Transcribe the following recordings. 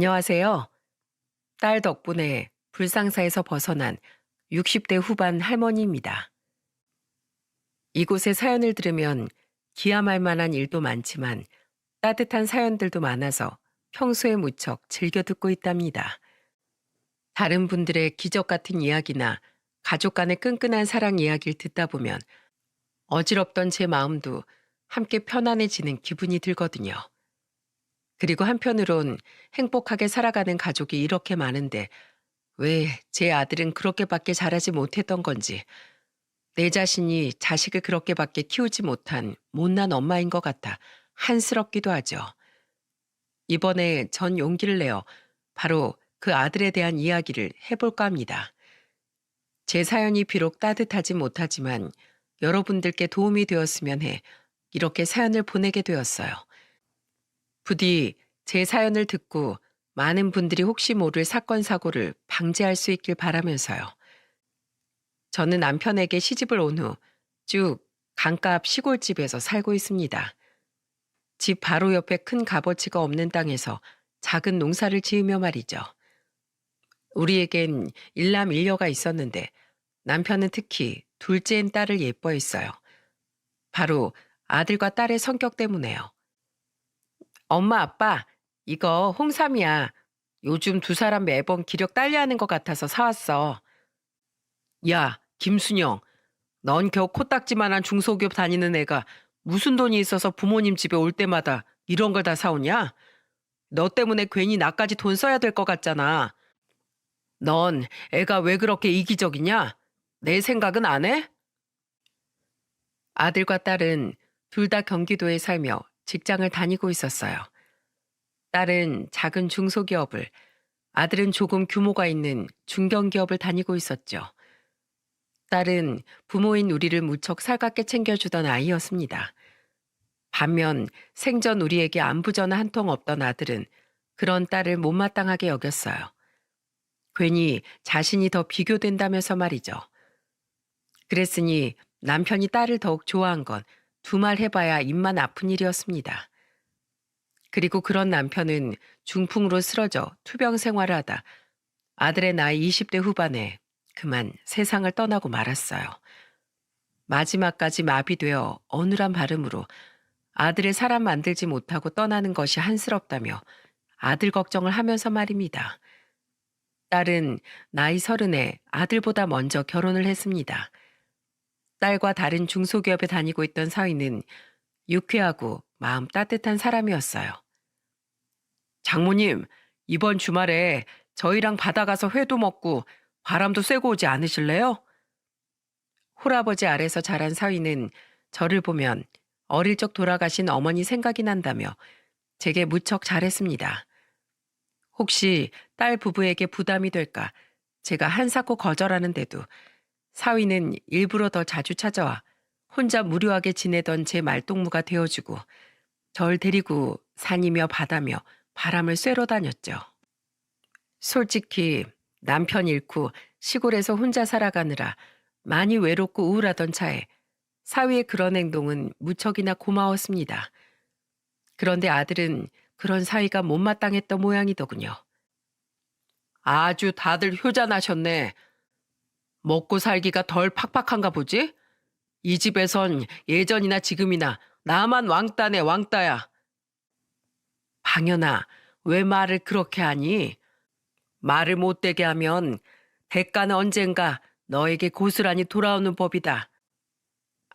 안녕하세요. 딸 덕분에 불상사에서 벗어난 60대 후반 할머니입니다. 이곳의 사연을 들으면 기함할 만한 일도 많지만 따뜻한 사연들도 많아서 평소에 무척 즐겨 듣고 있답니다. 다른 분들의 기적 같은 이야기나 가족 간의 끈끈한 사랑 이야기를 듣다 보면 어지럽던 제 마음도 함께 편안해지는 기분이 들거든요. 그리고 한편으론 행복하게 살아가는 가족이 이렇게 많은데 왜 제 아들은 그렇게밖에 자라지 못했던 건지, 내 자신이 자식을 그렇게밖에 키우지 못한 못난 엄마인 것 같아 한스럽기도 하죠. 이번에 전 용기를 내어 바로 그 아들에 대한 이야기를 해볼까 합니다. 제 사연이 비록 따뜻하지 못하지만 여러분들께 도움이 되었으면 해 이렇게 사연을 보내게 되었어요. 부디 제 사연을 듣고 많은 분들이 혹시 모를 사건, 사고를 방지할 수 있길 바라면서요. 저는 남편에게 시집을 온 후 쭉 강가 앞 시골집에서 살고 있습니다. 집 바로 옆에 큰 값어치가 없는 땅에서 작은 농사를 지으며 말이죠. 우리에겐 일남 일녀가 있었는데 남편은 특히 둘째인 딸을 예뻐했어요. 바로 아들과 딸의 성격 때문에요. 엄마, 아빠, 이거 홍삼이야. 요즘 두 사람 매번 기력 딸려하는 것 같아서 사왔어. 야, 김순영, 넌 겨우 코딱지만한 중소기업 다니는 애가 무슨 돈이 있어서 부모님 집에 올 때마다 이런 걸 다 사오냐? 너 때문에 괜히 나까지 돈 써야 될 것 같잖아. 넌 애가 왜 그렇게 이기적이냐? 내 생각은 안 해? 아들과 딸은 둘 다 경기도에 살며 직장을 다니고 있었어요. 딸은 작은 중소기업을, 아들은 조금 규모가 있는 중견기업을 다니고 있었죠. 딸은 부모인 우리를 무척 살갑게 챙겨주던 아이였습니다. 반면 생전 우리에게 안부 전화 한 통 없던 아들은 그런 딸을 못마땅하게 여겼어요. 괜히 자신이 더 비교된다면서 말이죠. 그랬으니 남편이 딸을 더욱 좋아한 건 두 말 해봐야 입만 아픈 일이었습니다. 그리고 그런 남편은 중풍으로 쓰러져 투병 생활을 하다 아들의 나이 20대 후반에 그만 세상을 떠나고 말았어요. 마지막까지 마비되어 어눌한 발음으로 아들을 사람 만들지 못하고 떠나는 것이 한스럽다며 아들 걱정을 하면서 말입니다. 딸은 나이 30에 아들보다 먼저 결혼을 했습니다. 딸과 다른 중소기업에 다니고 있던 사위는 유쾌하고 마음 따뜻한 사람이었어요. 장모님, 이번 주말에 저희랑 바다 가서 회도 먹고 바람도 쐬고 오지 않으실래요? 홀아버지 아래서 자란 사위는 저를 보면 어릴 적 돌아가신 어머니 생각이 난다며 제게 무척 잘했습니다. 혹시 딸 부부에게 부담이 될까 제가 한사코 거절하는데도 사위는 일부러 더 자주 찾아와 혼자 무료하게 지내던 제 말동무가 되어주고 절 데리고 산이며 바다며 바람을 쐬러 다녔죠. 솔직히 남편 잃고 시골에서 혼자 살아가느라 많이 외롭고 우울하던 차에 사위의 그런 행동은 무척이나 고마웠습니다. 그런데 아들은 그런 사위가 못마땅했던 모양이더군요. 아주 다들 효자나셨네. 먹고 살기가 덜 팍팍한가 보지? 이 집에선 예전이나 지금이나 나만 왕따네 왕따야. 방연아, 왜 말을 그렇게 하니? 말을 못되게 하면 대가는 언젠가 너에게 고스란히 돌아오는 법이다.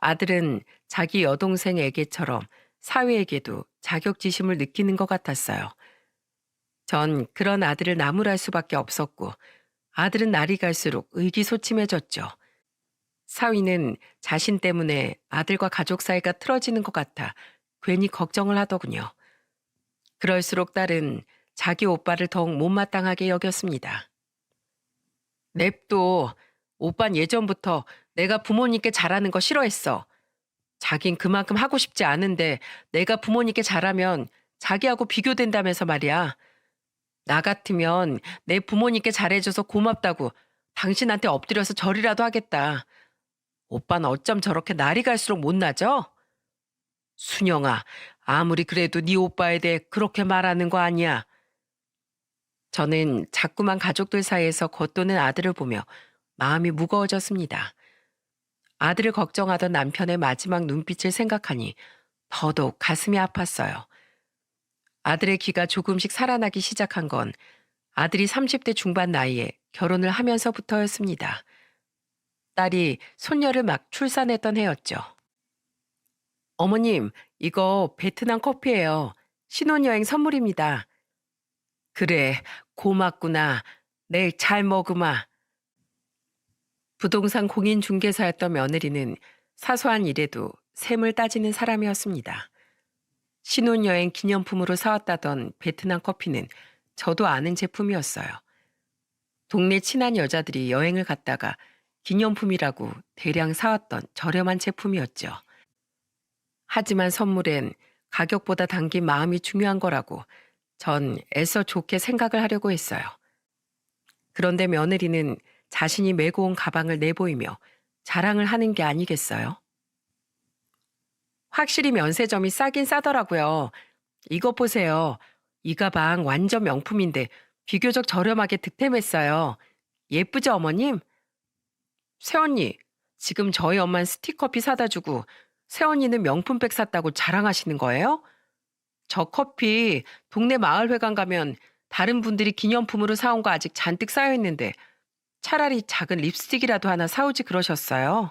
아들은 자기 여동생에게처럼 사위에게도 자격지심을 느끼는 것 같았어요. 전 그런 아들을 나무랄 수밖에 없었고 아들은 날이 갈수록 의기소침해졌죠. 사위는 자신 때문에 아들과 가족 사이가 틀어지는 것 같아 괜히 걱정을 하더군요. 그럴수록 딸은 자기 오빠를 더욱 못마땅하게 여겼습니다. 냅둬. 오빤 예전부터 내가 부모님께 잘하는 거 싫어했어. 자긴 그만큼 하고 싶지 않은데 내가 부모님께 잘하면 자기하고 비교된다면서 말이야. 나 같으면 내 부모님께 잘해줘서 고맙다고 당신한테 엎드려서 절이라도 하겠다. 오빠는 어쩜 저렇게 날이 갈수록 못나죠? 순영아, 아무리 그래도 네 오빠에 대해 그렇게 말하는 거 아니야. 저는 자꾸만 가족들 사이에서 겉도는 아들을 보며 마음이 무거워졌습니다. 아들을 걱정하던 남편의 마지막 눈빛을 생각하니 더더욱 가슴이 아팠어요. 아들의 기가 조금씩 살아나기 시작한 건 아들이 30대 중반 나이에 결혼을 하면서부터였습니다. 딸이 손녀를 막 출산했던 해였죠. 어머님, 이거 베트남 커피예요. 신혼여행 선물입니다. 그래, 고맙구나. 내일 잘 먹으마. 부동산 공인중개사였던 며느리는 사소한 일에도 셈을 따지는 사람이었습니다. 신혼여행 기념품으로 사왔다던 베트남 커피는 저도 아는 제품이었어요. 동네 친한 여자들이 여행을 갔다가 기념품이라고 대량 사왔던 저렴한 제품이었죠. 하지만 선물엔 가격보다 담긴 마음이 중요한 거라고 전 애써 좋게 생각을 하려고 했어요. 그런데 며느리는 자신이 메고 온 가방을 내보이며 자랑을 하는 게 아니겠어요? 확실히 면세점이 싸긴 싸더라고요. 이것 보세요. 이 가방 완전 명품인데 비교적 저렴하게 득템했어요. 예쁘죠, 어머님? 새언니, 지금 저희 엄만 스틱커피 사다 주고 새언니는 명품백 샀다고 자랑하시는 거예요? 저 커피 동네 마을회관 가면 다른 분들이 기념품으로 사온 거 아직 잔뜩 쌓여 있는데 차라리 작은 립스틱이라도 하나 사오지 그러셨어요.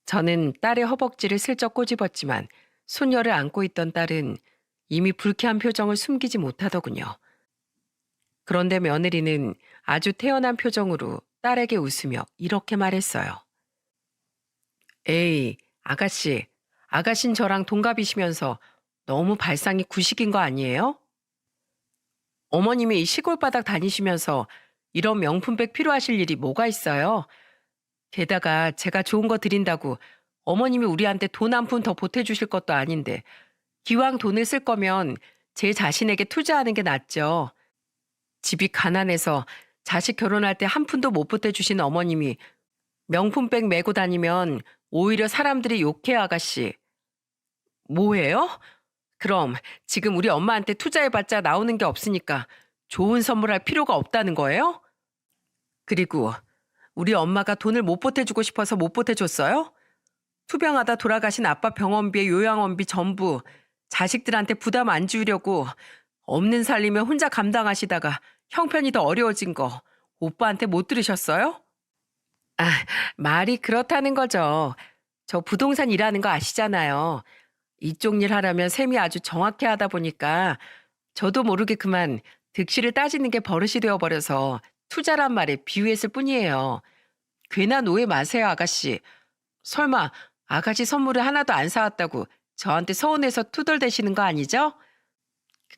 저는 딸의 허벅지를 슬쩍 꼬집었지만 손녀를 안고 있던 딸은 이미 불쾌한 표정을 숨기지 못하더군요. 그런데 며느리는 아주 태연한 표정으로 딸에게 웃으며 이렇게 말했어요. 에이, 아가씨, 아가씨는 저랑 동갑이시면서 너무 발상이 구식인 거 아니에요? 어머님이 이 시골 바닥 다니시면서 이런 명품백 필요하실 일이 뭐가 있어요? 게다가 제가 좋은 거 드린다고 어머님이 우리한테 돈 한 푼 더 보태주실 것도 아닌데 기왕 돈을 쓸 거면 제 자신에게 투자하는 게 낫죠. 집이 가난해서 자식 결혼할 때 한 푼도 못 보태주신 어머님이 명품백 메고 다니면 오히려 사람들이 욕해 아가씨. 뭐예요? 그럼 지금 우리 엄마한테 투자해봤자 나오는 게 없으니까 좋은 선물할 필요가 없다는 거예요? 그리고 우리 엄마가 돈을 못 보태주고 싶어서 못 보태줬어요? 투병하다 돌아가신 아빠 병원비에 요양원비 전부 자식들한테 부담 안 지우려고 없는 살림에 혼자 감당하시다가 형편이 더 어려워진 거 오빠한테 못 들으셨어요? 아, 말이 그렇다는 거죠. 저 부동산 일하는 거 아시잖아요. 이쪽 일 하려면 셈이 아주 정확히 하다 보니까 저도 모르게 그만 득실을 따지는 게 버릇이 되어버려서 투자란 말에 비유했을 뿐이에요. 괜한 오해 마세요, 아가씨. 설마 아가씨 선물을 하나도 안 사왔다고 저한테 서운해서 투덜대시는 거 아니죠?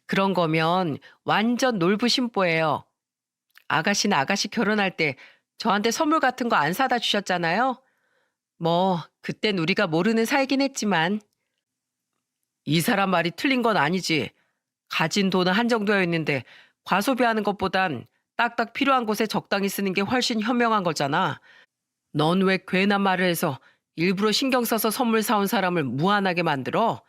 그런 거면 완전 놀부심보예요. 아가씨는 아가씨 결혼할 때 저한테 선물 같은 거 안 사다 주셨잖아요. 뭐 그땐 우리가 모르는 사이긴 했지만 이 사람 말이 틀린 건 아니지. 가진 돈은 한정되어 있는데 과소비하는 것보단 딱딱 필요한 곳에 적당히 쓰는 게 훨씬 현명한 거잖아. 넌 왜 괜한 말을 해서 일부러 신경 써서 선물 사온 사람을 무안하게 만들어?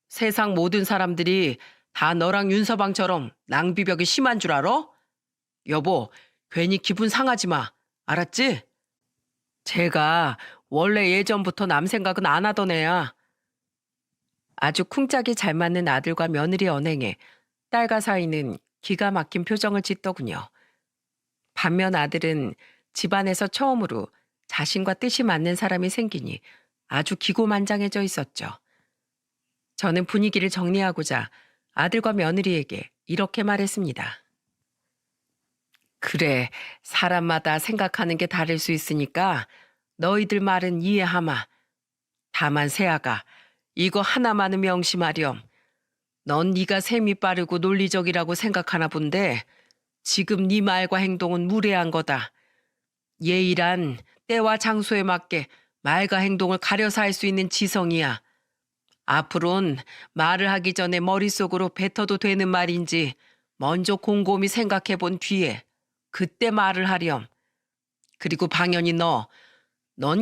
세상 모든 사람들이 다 너랑 윤서방처럼 낭비벽이 심한 줄 알아? 여보, 괜히 기분 상하지 마. 알았지? 제가 원래 예전부터 남 생각은 안 하던 애야. 아주 쿵짝이 잘 맞는 아들과 며느리 언행에 딸과 사이는 기가 막힌 표정을 짓더군요. 반면 아들은 집안에서 처음으로 자신과 뜻이 맞는 사람이 생기니 아주 기고만장해져 있었죠. 저는 분위기를 정리하고자 아들과 며느리에게 이렇게 말했습니다. 그래, 사람마다 생각하는 게 다를 수 있으니까 너희들 말은 이해하마. 다만 세아가 이거 하나만은 명심하렴. 넌 네가 셈이 빠르고 논리적이라고 생각하나 본데 지금 네 말과 행동은 무례한 거다. 예의란 때와 장소에 맞게 말과 행동을 가려서 할 수 있는 지성이야. 앞으론 말을 하기 전에 머릿속으로 뱉어도 되는 말인지 먼저 곰곰이 생각해 본 뒤에 그때 말을 하렴. 그리고 방연히 넌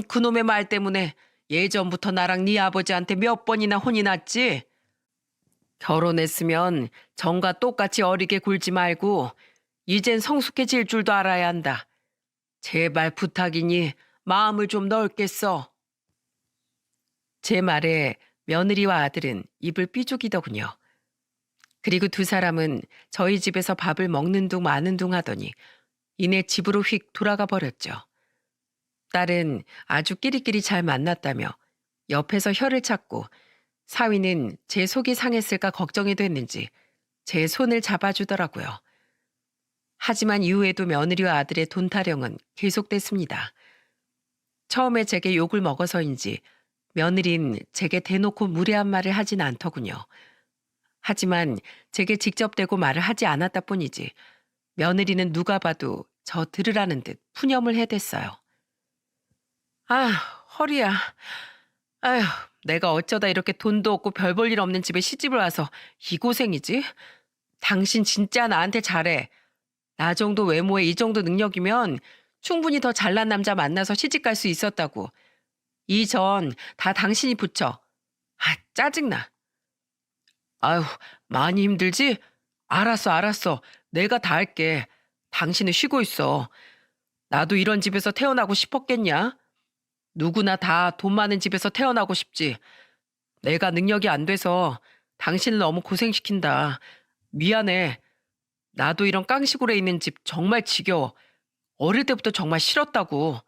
그놈의 말 때문에 예전부터 나랑 네 아버지한테 몇 번이나 혼이 났지? 결혼했으면 전과 똑같이 어리게 굴지 말고 이젠 성숙해질 줄도 알아야 한다. 제발 부탁이니 마음을 좀 넓게 써. 제 말에 며느리와 아들은 입을 삐죽이더군요. 그리고 두 사람은 저희 집에서 밥을 먹는 둥 마는 둥 하더니 이내 집으로 휙 돌아가 버렸죠. 딸은 아주 끼리끼리 잘 만났다며 옆에서 혀를 찾고 사위는 제 속이 상했을까 걱정이 됐는지 제 손을 잡아주더라고요. 하지만 이후에도 며느리와 아들의 돈 타령은 계속됐습니다. 처음에 제게 욕을 먹어서인지 며느린 제게 대놓고 무례한 말을 하진 않더군요. 하지만 제게 직접 대고 말을 하지 않았다 뿐이지 며느리는 누가 봐도 저 들으라는 듯 푸념을 해댔어요. 아, 허리야. 아휴, 내가 어쩌다 이렇게 돈도 없고 별 볼 일 없는 집에 시집을 와서 이 고생이지? 당신 진짜 나한테 잘해. 나 정도 외모에 이 정도 능력이면 충분히 더 잘난 남자 만나서 시집 갈 수 있었다고. 이전 다 당신이 붙여. 아, 짜증나. 아휴, 많이 힘들지? 알았어. 내가 다 할게. 당신은 쉬고 있어. 나도 이런 집에서 태어나고 싶었겠냐? 누구나 다 돈 많은 집에서 태어나고 싶지. 내가 능력이 안 돼서 당신을 너무 고생시킨다. 미안해. 나도 이런 깡시골에 있는 집 정말 지겨워. 어릴 때부터 정말 싫었다고.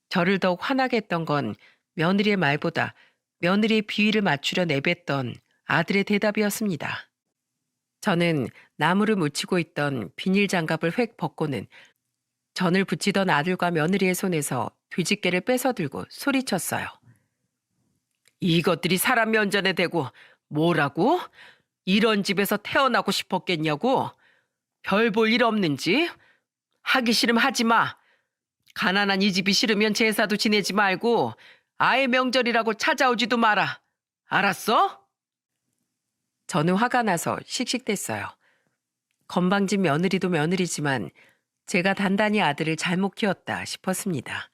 저를 더욱 화나게 했던 건 며느리의 말보다 며느리의 비위를 맞추려 내뱉던 아들의 대답이었습니다. 저는 나무를 묻히고 있던 비닐 장갑을 획 벗고는 전을 붙이던 아들과 며느리의 손에서 뒤집개를 뺏어 들고 소리쳤어요. 이것들이 사람 면전에 대고 뭐라고? 이런 집에서 태어나고 싶었겠냐고? 별 볼 일 없는지? 하기 싫으면 하지 마. 가난한 이 집이 싫으면 제사도 지내지 말고 아예 명절이라고 찾아오지도 마라. 알았어? 저는 화가 나서 씩씩댔어요. 건방진 며느리도 며느리지만 제가 단단히 아들을 잘못 키웠다 싶었습니다.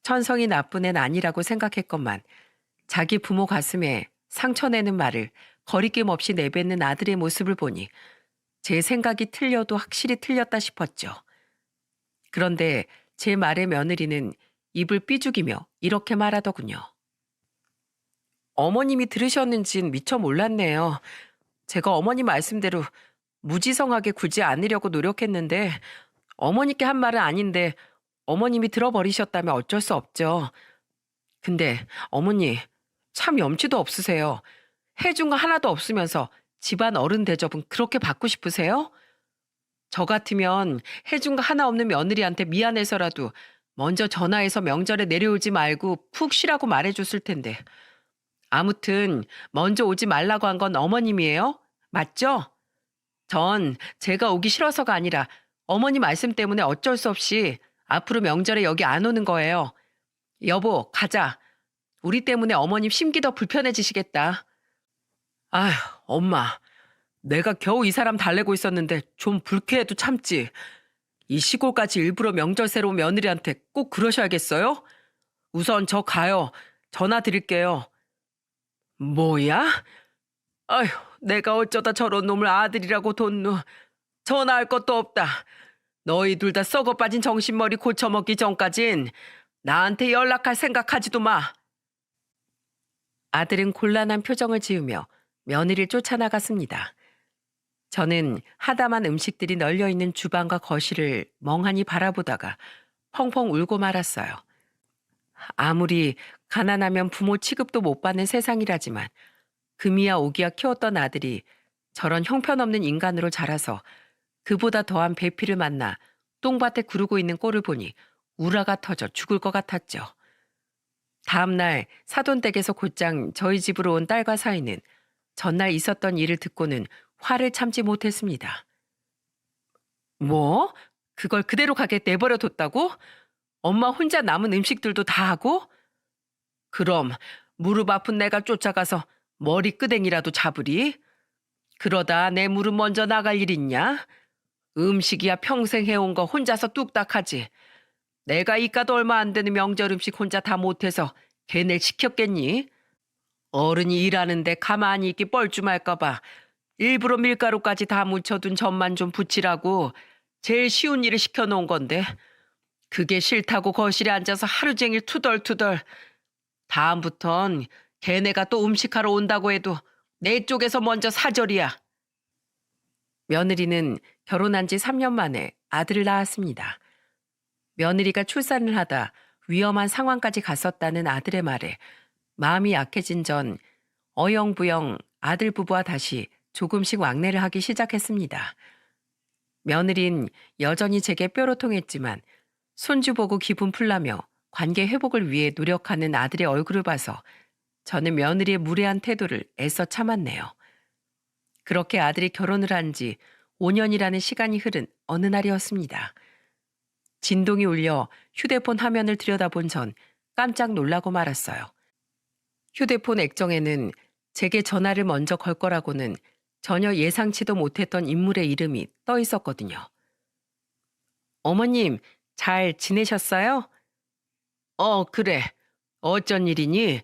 천성이 나쁜 애는 아니라고 생각했건만 자기 부모 가슴에 상처내는 말을 거리낌 없이 내뱉는 아들의 모습을 보니 제 생각이 틀려도 확실히 틀렸다 싶었죠. 그런데 제 말에 며느리는 입을 삐죽이며 이렇게 말하더군요. 어머님이 들으셨는진 미처 몰랐네요. 제가 어머니 말씀대로 무지성하게 굴지 않으려고 노력했는데 어머니께 한 말은 아닌데 어머님이 들어버리셨다면 어쩔 수 없죠. 근데 어머니 참 염치도 없으세요. 해준 거 하나도 없으면서 집안 어른 대접은 그렇게 받고 싶으세요? 저 같으면 해준 거 하나 없는 며느리한테 미안해서라도 먼저 전화해서 명절에 내려오지 말고 푹 쉬라고 말해줬을 텐데. 아무튼 먼저 오지 말라고 한 건 어머님이에요? 맞죠? 전 제가 오기 싫어서가 아니라 어머니 말씀 때문에 어쩔 수 없이 앞으로 명절에 여기 안 오는 거예요. 여보, 가자. 우리 때문에 어머님 심기 더 불편해지시겠다. 아휴, 엄마. 내가 겨우 이 사람 달래고 있었는데 좀 불쾌해도 참지. 이 시골까지 일부러 명절 새로 온 며느리한테 꼭 그러셔야겠어요? 우선 저 가요. 전화 드릴게요. 뭐야? 아휴, 내가 어쩌다 저런 놈을 아들이라고 뒀누. 전화할 것도 없다. 너희 둘 다 썩어 빠진 정신머리 고쳐먹기 전까진 나한테 연락할 생각하지도 마. 아들은 곤란한 표정을 지으며 며느리를 쫓아나갔습니다. 저는 하다만 음식들이 널려있는 주방과 거실을 멍하니 바라보다가 펑펑 울고 말았어요. 아무리 가난하면 부모 취급도 못 받는 세상이라지만 금이야 오기야 키웠던 아들이 저런 형편없는 인간으로 자라서 그보다 더한 배필을 만나 똥밭에 구르고 있는 꼴을 보니 우라가 터져 죽을 것 같았죠. 다음 날 사돈댁에서 곧장 저희 집으로 온 딸과 사위는 전날 있었던 일을 듣고는 화를 참지 못했습니다. 뭐? 그걸 그대로 가게 내버려 뒀다고? 엄마 혼자 남은 음식들도 다 하고? 그럼 무릎 아픈 내가 쫓아가서 머리 끄댕이라도 잡으리? 그러다 내 무릎 먼저 나갈 일 있냐? 음식이야 평생 해온 거 혼자서 뚝딱 하지. 내가 이까도 얼마 안 되는 명절 음식 혼자 다 못해서 걔네 시켰겠니? 어른이 일하는데 가만히 있기 뻘쭘할까봐 일부러 밀가루까지 다 묻혀둔 전만 좀 부치라고 제일 쉬운 일을 시켜놓은 건데 그게 싫다고 거실에 앉아서 하루 종일 투덜투덜. 다음부턴 걔네가 또 음식하러 온다고 해도 내 쪽에서 먼저 사절이야. 며느리는 결혼한 지 3년 만에 아들을 낳았습니다. 며느리가 출산을 하다 위험한 상황까지 갔었다는 아들의 말에 마음이 약해진 전 어영부영 아들 부부와 다시 조금씩 왕래를 하기 시작했습니다. 며느린 여전히 제게 뾰로통했지만 손주 보고 기분 풀라며 관계 회복을 위해 노력하는 아들의 얼굴을 봐서 저는 며느리의 무례한 태도를 애써 참았네요. 그렇게 아들이 결혼을 한 지 5년이라는 시간이 흐른 어느 날이었습니다. 진동이 울려 휴대폰 화면을 들여다본 전 깜짝 놀라고 말았어요. 휴대폰 액정에는 제게 전화를 먼저 걸 거라고는 전혀 예상치도 못했던 인물의 이름이 떠 있었거든요. 어머님, 잘 지내셨어요? 그래. 어쩐 일이니?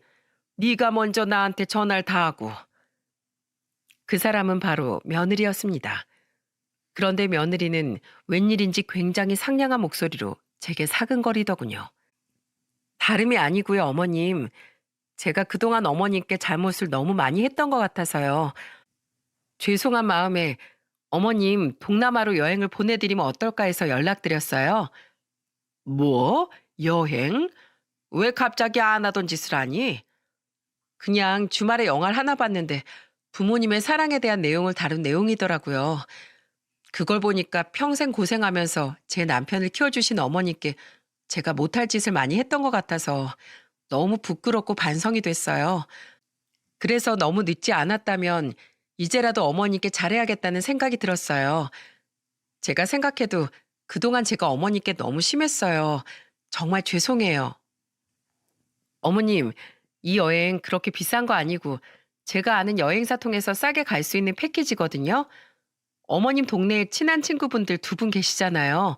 네가 먼저 나한테 전화를 다 하고. 그 사람은 바로 며느리였습니다. 그런데 며느리는 웬일인지 굉장히 상냥한 목소리로 제게 사근거리더군요. 다름이 아니고요, 어머님. 제가 그동안 어머님께 잘못을 너무 많이 했던 것 같아서요. 죄송한 마음에 어머님 동남아로 여행을 보내드리면 어떨까 해서 연락드렸어요. 뭐? 여행? 왜 갑자기 안 하던 짓을 하니? 그냥 주말에 영화를 하나 봤는데 부모님의 사랑에 대한 내용을 다룬 내용이더라고요. 그걸 보니까 평생 고생하면서 제 남편을 키워주신 어머니께 제가 못할 짓을 많이 했던 것 같아서 너무 부끄럽고 반성이 됐어요. 그래서 너무 늦지 않았다면 이제라도 어머니께 잘해야겠다는 생각이 들었어요. 제가 생각해도 그동안 제가 어머니께 너무 심했어요. 정말 죄송해요. 어머님, 이 여행 그렇게 비싼 거 아니고 제가 아는 여행사 통해서 싸게 갈 수 있는 패키지거든요. 어머님 동네에 친한 친구분들 2분 계시잖아요.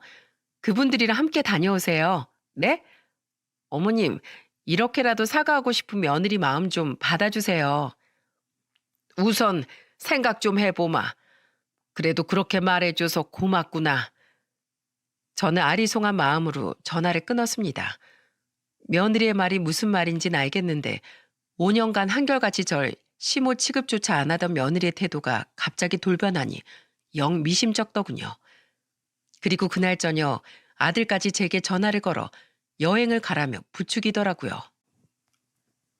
그분들이랑 함께 다녀오세요. 네? 어머님, 이렇게라도 사과하고 싶은 며느리 마음 좀 받아주세요. 우선 생각 좀 해보마. 그래도 그렇게 말해줘서 고맙구나. 저는 아리송한 마음으로 전화를 끊었습니다. 며느리의 말이 무슨 말인지는 알겠는데 5년간 한결같이 절 시모 취급조차 안 하던 며느리의 태도가 갑자기 돌변하니 영 미심쩍더군요. 그리고 그날 저녁 아들까지 제게 전화를 걸어 여행을 가라며 부추기더라고요.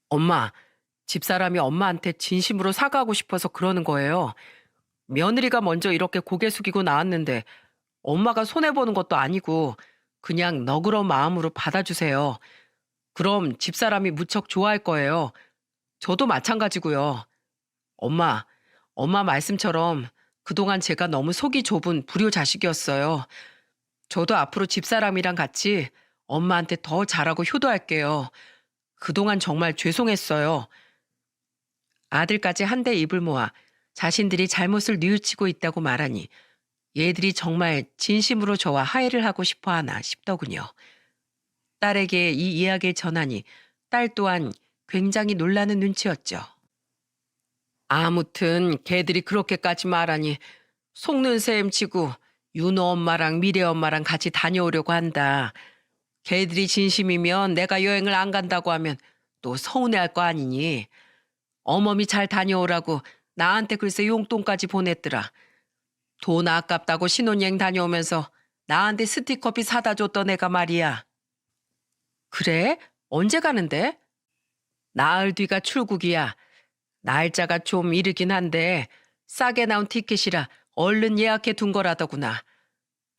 엄마, 집사람이 엄마한테 진심으로 사과하고 싶어서 그러는 거예요. 며느리가 먼저 이렇게 고개 숙이고 나왔는데 엄마가 손해보는 것도 아니고 그냥 너그러운 마음으로 받아주세요. 그럼 집사람이 무척 좋아할 거예요. 저도 마찬가지고요. 엄마 말씀처럼 그동안 제가 너무 속이 좁은 불효 자식이었어요. 저도 앞으로 집사람이랑 같이 엄마한테 더 잘하고 효도할게요. 그동안 정말 죄송했어요. 아들까지 한데 입을 모아 자신들이 잘못을 뉘우치고 있다고 말하니 얘들이 정말 진심으로 저와 화해를 하고 싶어 하나 싶더군요. 딸에게 이 이야기를 전하니 딸 또한 굉장히 놀라는 눈치였죠. 아무튼 걔들이 그렇게까지 말하니 속는 셈 치고 윤호 엄마랑 미래 엄마랑 같이 다녀오려고 한다. 걔들이 진심이면 내가 여행을 안 간다고 하면 또 서운해할 거 아니니. 어머니 잘 다녀오라고 나한테 글쎄 용돈까지 보냈더라. 돈 아깝다고 신혼여행 다녀오면서 나한테 스티커피 사다 줬던 애가 말이야. 그래? 언제 가는데? 나흘 뒤가 출국이야. 날짜가 좀 이르긴 한데 싸게 나온 티켓이라 얼른 예약해 둔 거라더구나.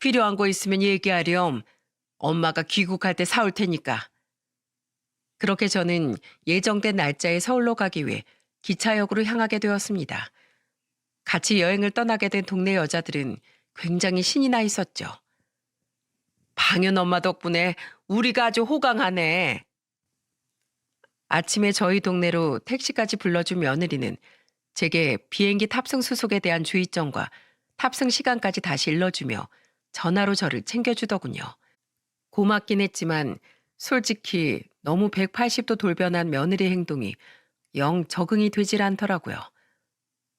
필요한 거 있으면 얘기하렴. 엄마가 귀국할 때 사올 테니까. 그렇게 저는 예정된 날짜에 서울로 가기 위해 기차역으로 향하게 되었습니다. 같이 여행을 떠나게 된 동네 여자들은 굉장히 신이 나 있었죠. 방연 엄마 덕분에 우리가 아주 호강하네. 아침에 저희 동네로 택시까지 불러준 며느리는 제게 비행기 탑승 수속에 대한 주의점과 탑승 시간까지 다시 일러주며 전화로 저를 챙겨주더군요. 고맙긴 했지만 솔직히 너무 180도 돌변한 며느리 행동이 영 적응이 되질 않더라고요.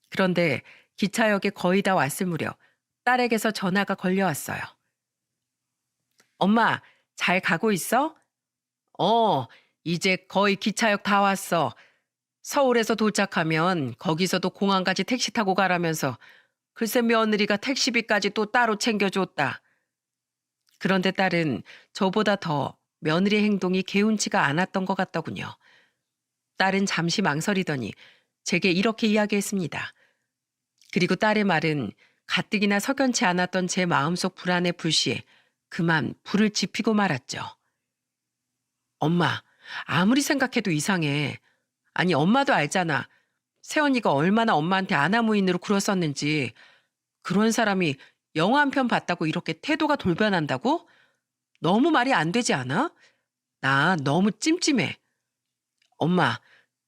그런데 기차역에 거의 다 왔을 무렵 딸에게서 전화가 걸려왔어요. 엄마, 잘 가고 있어? 어, 이제 거의 기차역 다 왔어. 서울에서 도착하면 거기서도 공항까지 택시 타고 가라면서 글쎄 며느리가 택시비까지 또 따로 챙겨줬다. 그런데 딸은 저보다 더 며느리 행동이 개운치가 않았던 것 같더군요. 딸은 잠시 망설이더니 제게 이렇게 이야기했습니다. 그리고 딸의 말은 가뜩이나 석연치 않았던 제 마음속 불안의 불씨에 그만 불을 지피고 말았죠. 엄마, 아무리 생각해도 이상해. 아니, 엄마도 알잖아. 새언니가 얼마나 엄마한테 아나무인으로 굴었었는지. 그런 사람이 영화 한 편 봤다고 이렇게 태도가 돌변한다고? 너무 말이 안 되지 않아? 나 너무 찜찜해. 엄마,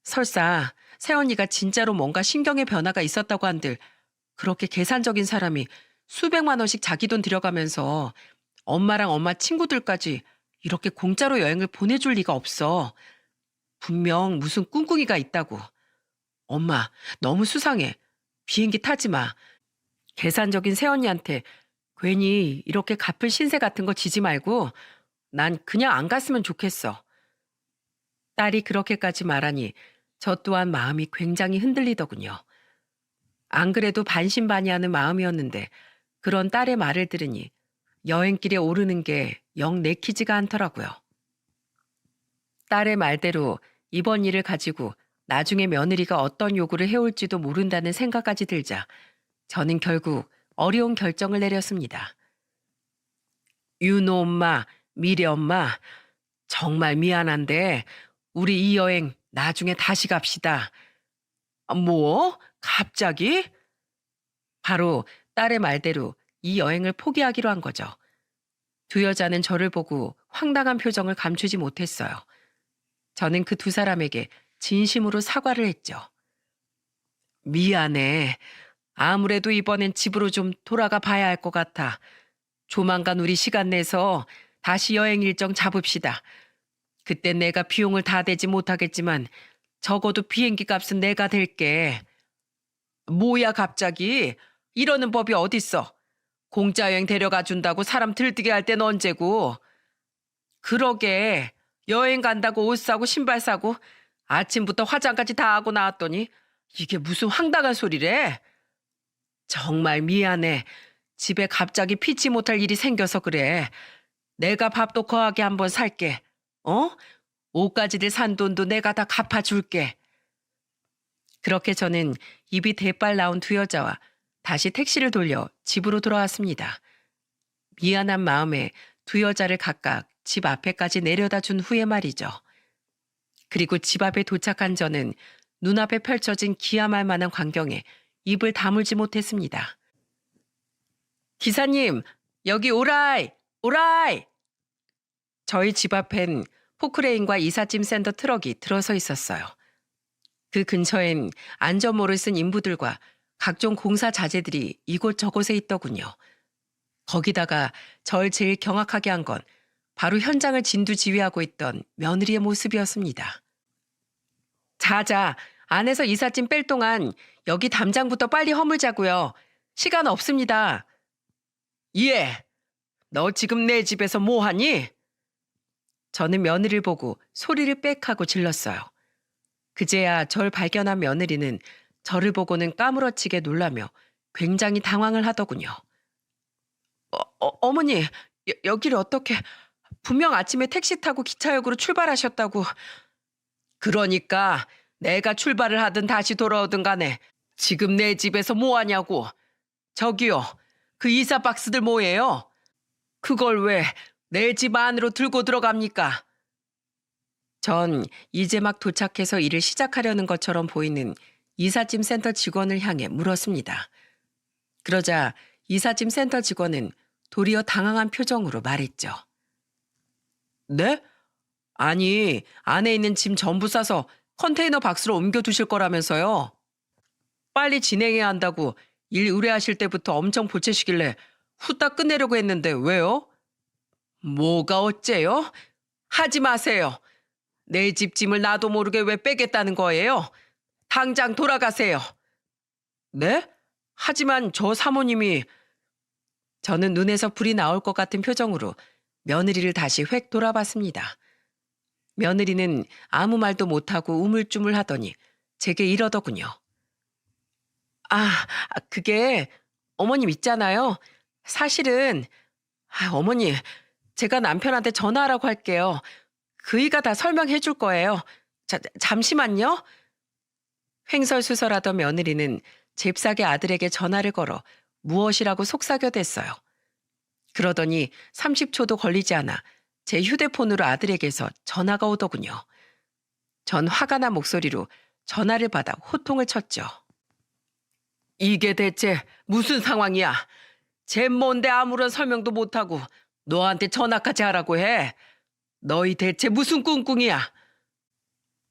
설사 새언니가 진짜로 뭔가 신경의 변화가 있었다고 한들 그렇게 계산적인 사람이 수백만 원씩 자기 돈 들여가면서 엄마랑 엄마 친구들까지 이렇게 공짜로 여행을 보내줄 리가 없어. 분명 무슨 꿍꿍이가 있다고. 엄마, 너무 수상해. 비행기 타지 마. 계산적인 새언니한테 괜히 이렇게 갚을 신세 같은 거 지지 말고 난 그냥 안 갔으면 좋겠어. 딸이 그렇게까지 말하니 저 또한 마음이 굉장히 흔들리더군요. 안 그래도 반신반의하는 마음이었는데 그런 딸의 말을 들으니 여행길에 오르는 게 영 내키지가 않더라고요. 딸의 말대로 이번 일을 가지고 나중에 며느리가 어떤 요구를 해올지도 모른다는 생각까지 들자 저는 결국 어려운 결정을 내렸습니다. 윤호 엄마, 미래 엄마, 정말 미안한데 우리 이 여행 나중에 다시 갑시다. 뭐? 갑자기? 바로 딸의 말대로 이 여행을 포기하기로 한 거죠. 두 여자는 저를 보고 황당한 표정을 감추지 못했어요. 저는 그 두 사람에게 진심으로 사과를 했죠. 미안해. 아무래도 이번엔 집으로 좀 돌아가 봐야 할 것 같아. 조만간 우리 시간 내서 다시 여행 일정 잡읍시다. 그때 내가 비용을 다 대지 못하겠지만 적어도 비행기 값은 내가 댈게. 뭐야 갑자기? 이러는 법이 어딨어? 공짜 여행 데려가 준다고 사람 들뜨게 할 땐 언제고? 그러게 여행 간다고 옷 사고 신발 사고 아침부터 화장까지 다 하고 나왔더니 이게 무슨 황당한 소리래? 정말 미안해. 집에 갑자기 피치 못할 일이 생겨서 그래. 내가 밥도 거하게 한번 살게. 어? 옷가지들 산 돈도 내가 다 갚아줄게. 그렇게 저는 입이 대빨 나온 두 여자와 다시 택시를 돌려 집으로 돌아왔습니다. 미안한 마음에 두 여자를 각각 집 앞에까지 내려다 준 후에 말이죠. 그리고 집 앞에 도착한 저는 눈앞에 펼쳐진 기함할 만한 광경에 입을 다물지 못했습니다. 기사님, 여기 오라이! 오라이! 저희 집 앞엔 포크레인과 이삿짐 센터 트럭이 들어서 있었어요. 그 근처엔 안전모를 쓴 인부들과 각종 공사 자재들이 이곳저곳에 있더군요. 거기다가 절 제일 경악하게 한 건 바로 현장을 진두지휘하고 있던 며느리의 모습이었습니다. 자자, 안에서 이삿짐 뺄 동안 여기 담장부터 빨리 허물자고요. 시간 없습니다. 예, 너 지금 내 집에서 뭐 하니? 저는 며느리를 보고 소리를 빽 하고 질렀어요. 그제야 절 발견한 며느리는 저를 보고는 까무러치게 놀라며 굉장히 당황을 하더군요. 어머니, 여기를 어떻게... 분명 아침에 택시 타고 기차역으로 출발하셨다고. 그러니까 내가 출발을 하든 다시 돌아오든 간에 지금 내 집에서 뭐 하냐고. 저기요, 그 이사 박스들 뭐예요? 그걸 왜 내 집 안으로 들고 들어갑니까? 전 이제 막 도착해서 일을 시작하려는 것처럼 보이는 이삿짐 센터 직원을 향해 물었습니다. 그러자 이삿짐 센터 직원은 도리어 당황한 표정으로 말했죠. 네? 아니, 안에 있는 짐 전부 싸서 컨테이너 박스로 옮겨두실 거라면서요. 빨리 진행해야 한다고 일 의뢰하실 때부터 엄청 보채시길래 후딱 끝내려고 했는데 왜요? 뭐가 어째요? 하지 마세요. 내 집 짐을 나도 모르게 왜 빼겠다는 거예요? 당장 돌아가세요. 네? 하지만 저 사모님이 저는 눈에서 불이 나올 것 같은 표정으로 며느리를 다시 획 돌아봤습니다. 며느리는 아무 말도 못하고 우물쭈물하더니 제게 이러더군요. 그게 어머님 있잖아요. 사실은 어머니 제가 남편한테 전화하라고 할게요. 그이가 다 설명해 줄 거예요. 잠시만요. 횡설수설하던 며느리는 잽싸게 아들에게 전화를 걸어 무엇이라고 속삭여댔어요. 그러더니 30초도 걸리지 않아 제 휴대폰으로 아들에게서 전화가 오더군요. 전 화가 난 목소리로 전화를 받아 호통을 쳤죠. 이게 대체 무슨 상황이야? 쟤 뭔데 아무런 설명도 못하고 너한테 전화까지 하라고 해? 너희 대체 무슨 꿍꿍이야?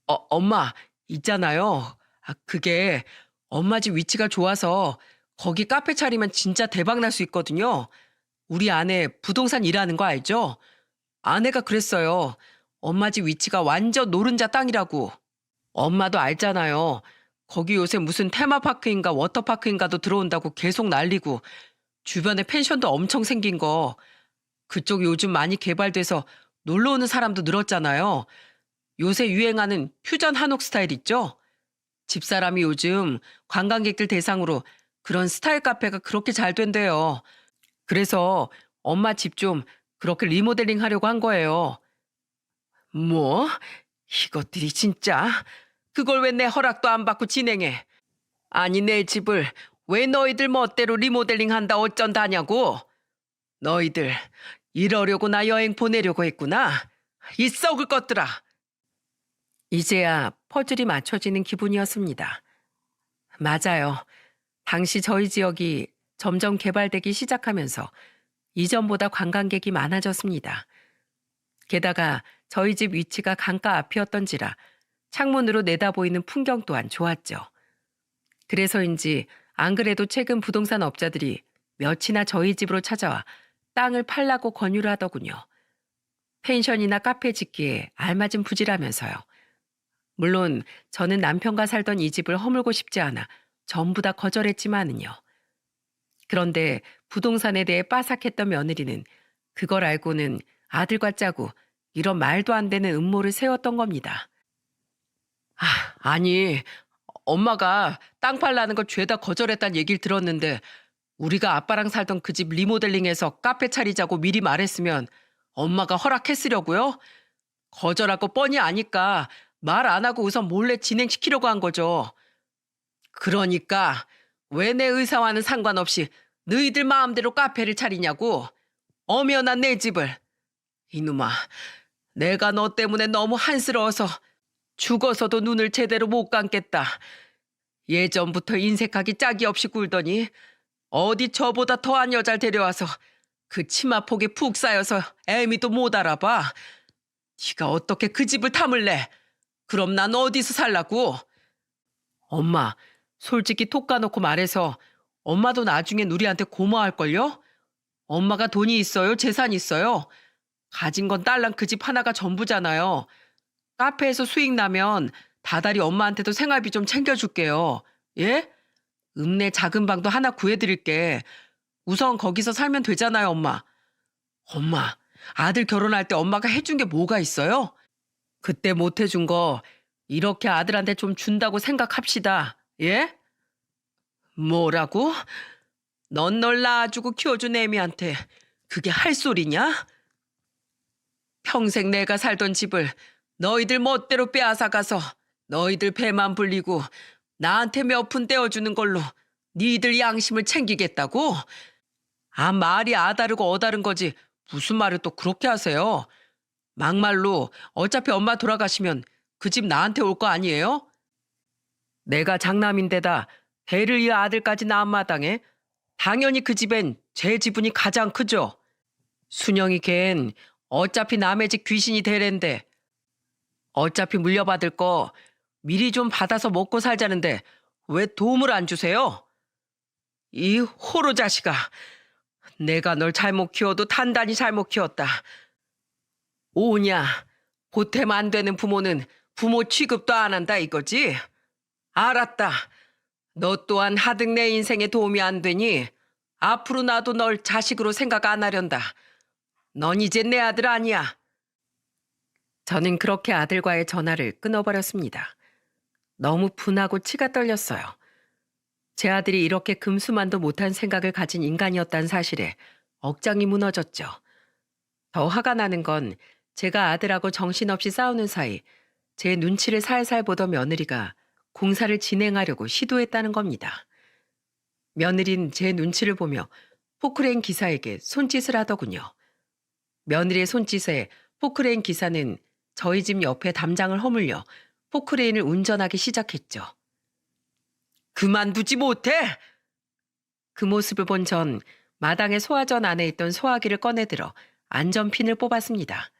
엄마, 있잖아요. 그게 엄마 집 위치가 좋아서 거기 카페 차리면 진짜 대박 날 수 있거든요. 우리 아내 부동산 일하는 거 알죠? 아내가 그랬어요. 엄마 집 위치가 완전 노른자 땅이라고. 엄마도 알잖아요. 거기 요새 무슨 테마파크인가 워터파크인가도 들어온다고 계속 난리고 주변에 펜션도 엄청 생긴 거. 그쪽 요즘 많이 개발돼서 놀러 오는 사람도 늘었잖아요. 요새 유행하는 퓨전 한옥 스타일 있죠? 집사람이 요즘 관광객들 대상으로 그런 스타일 카페가 그렇게 잘 된대요. 그래서 엄마 집 좀 그렇게 리모델링 하려고 한 거예요. 뭐? 이것들이 진짜? 그걸 왜 내 허락도 안 받고 진행해? 아니 내 집을 왜 너희들 멋대로 리모델링 한다 어쩐다냐고? 너희들 이러려고 나 여행 보내려고 했구나. 이 썩을 것들아. 이제야 퍼즐이 맞춰지는 기분이었습니다. 맞아요. 당시 저희 지역이 점점 개발되기 시작하면서 이전보다 관광객이 많아졌습니다. 게다가 저희 집 위치가 강가 앞이었던지라 창문으로 내다보이는 풍경 또한 좋았죠. 그래서인지 안 그래도 최근 부동산 업자들이 몇이나 저희 집으로 찾아와 땅을 팔라고 권유를 하더군요. 펜션이나 카페 짓기에 알맞은 부지라면서요. 물론 저는 남편과 살던 이 집을 허물고 싶지 않아 전부 다 거절했지만은요. 그런데 부동산에 대해 빠삭했던 며느리는 그걸 알고는 아들과 짜고 이런 말도 안 되는 음모를 세웠던 겁니다. 아니, 엄마가 땅 팔라는 걸 죄다 거절했다는 얘기를 들었는데 우리가 아빠랑 살던 그 집 리모델링해서 카페 차리자고 미리 말했으면 엄마가 허락했으려고요? 거절할 거 뻔히 아니까 말 안 하고 우선 몰래 진행시키려고 한 거죠. 그러니까 왜 내 의사와는 상관없이 너희들 마음대로 카페를 차리냐고. 엄연한 내 집을. 이놈아, 내가 너 때문에 너무 한스러워서 죽어서도 눈을 제대로 못 감겠다. 예전부터 인색하기 짝이 없이 굴더니 어디 저보다 더한 여자를 데려와서 그 치마폭에 푹 쌓여서 애미도 못 알아봐. 네가 어떻게 그 집을 탐을래? 그럼 난 어디서 살라고? 엄마, 솔직히 톡 까놓고 말해서 엄마도 나중엔 우리한테 고마워할걸요? 엄마가 돈이 있어요? 재산이 있어요? 가진 건 딸랑 그 집 하나가 전부잖아요. 카페에서 수익 나면 다달이 엄마한테도 생활비 좀 챙겨줄게요. 예? 읍내 작은 방도 하나 구해드릴게. 우선 거기서 살면 되잖아요, 엄마. 엄마, 아들 결혼할 때 엄마가 해준 게 뭐가 있어요? 그때 못 해준 거 이렇게 아들한테 좀 준다고 생각합시다. 예? 뭐라고? 넌 널 낳아주고 키워준 애미한테 그게 할 소리냐? 평생 내가 살던 집을 너희들 멋대로 빼앗아가서 너희들 배만 불리고 나한테 몇 푼 떼어주는 걸로 니들 양심을 챙기겠다고? 말이 아다르고 어다른 거지 무슨 말을 또 그렇게 하세요? 막말로 어차피 엄마 돌아가시면 그 집 나한테 올 거 아니에요? 내가 장남인데다 대를 이어 아들까지 낳은 마당에 당연히 그 집엔 제 지분이 가장 크죠. 순영이 걘 어차피 남의 집 귀신이 되랜데 어차피 물려받을 거 미리 좀 받아서 먹고 살자는데 왜 도움을 안 주세요? 이 호로 자식아, 내가 널 잘못 키워도 단단히 잘못 키웠다. 오냐, 보탬 안 되는 부모는 부모 취급도 안 한다 이거지? 알았다. 너 또한 하등 내 인생에 도움이 안 되니 앞으로 나도 널 자식으로 생각 안 하련다. 넌 이제 내 아들 아니야. 저는 그렇게 아들과의 전화를 끊어버렸습니다. 너무 분하고 치가 떨렸어요. 제 아들이 이렇게 금수만도 못한 생각을 가진 인간이었다는 사실에 억장이 무너졌죠. 더 화가 나는 건 제가 아들하고 정신없이 싸우는 사이 제 눈치를 살살 보던 며느리가 공사를 진행하려고 시도했다는 겁니다. 며느린 제 눈치를 보며 포크레인 기사에게 손짓을 하더군요. 며느리의 손짓에 포크레인 기사는 저희 집 옆에 담장을 허물려 포크레인을 운전하기 시작했죠. 그만두지 못해! 그 모습을 본 전 마당에 소화전 안에 있던 소화기를 꺼내들어 안전핀을 뽑았습니다.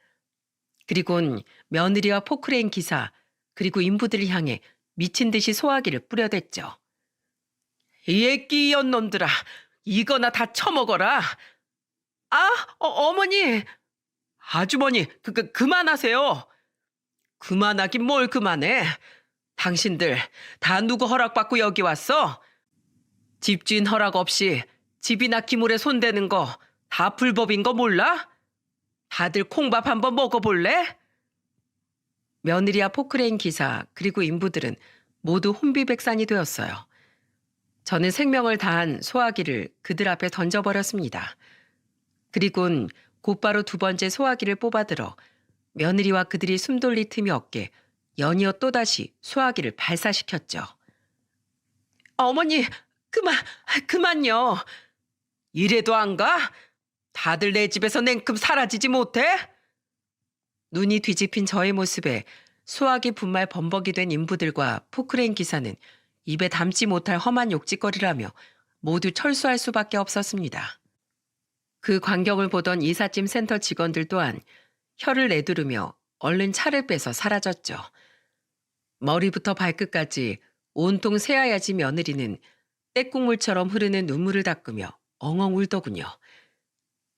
그리곤 며느리와 포크레인 기사 그리고 인부들을 향해 미친 듯이 소화기를 뿌려댔죠. 이 애끼 연놈들아, 이거나 다 처먹어라. 어머니. 아주머니, 그만하세요. 그만하긴 뭘 그만해. 당신들 다 누구 허락받고 여기 왔어? 집주인 허락 없이 집이나 기물에 손대는 거 다 불법인 거 몰라? 다들 콩밥 한번 먹어볼래? 며느리와 포크레인 기사 그리고 인부들은 모두 혼비백산이 되었어요. 저는 생명을 다한 소화기를 그들 앞에 던져버렸습니다. 그리곤 곧바로 두 번째 소화기를 뽑아들어 며느리와 그들이 숨돌릴 틈이 없게 연이어 또다시 소화기를 발사시켰죠. 어머니, 그만요. 이래도 안 가? 다들 내 집에서 냉큼 사라지지 못해? 눈이 뒤집힌 저의 모습에 소화기 분말 범벅이 된 인부들과 포크레인 기사는 입에 담지 못할 험한 욕짓거리를 하며 모두 철수할 수밖에 없었습니다. 그 광경을 보던 이삿짐 센터 직원들 또한 혀를 내두르며 얼른 차를 빼서 사라졌죠. 머리부터 발끝까지 온통 새하얗지 며느리는 떼국물처럼 흐르는 눈물을 닦으며 엉엉 울더군요.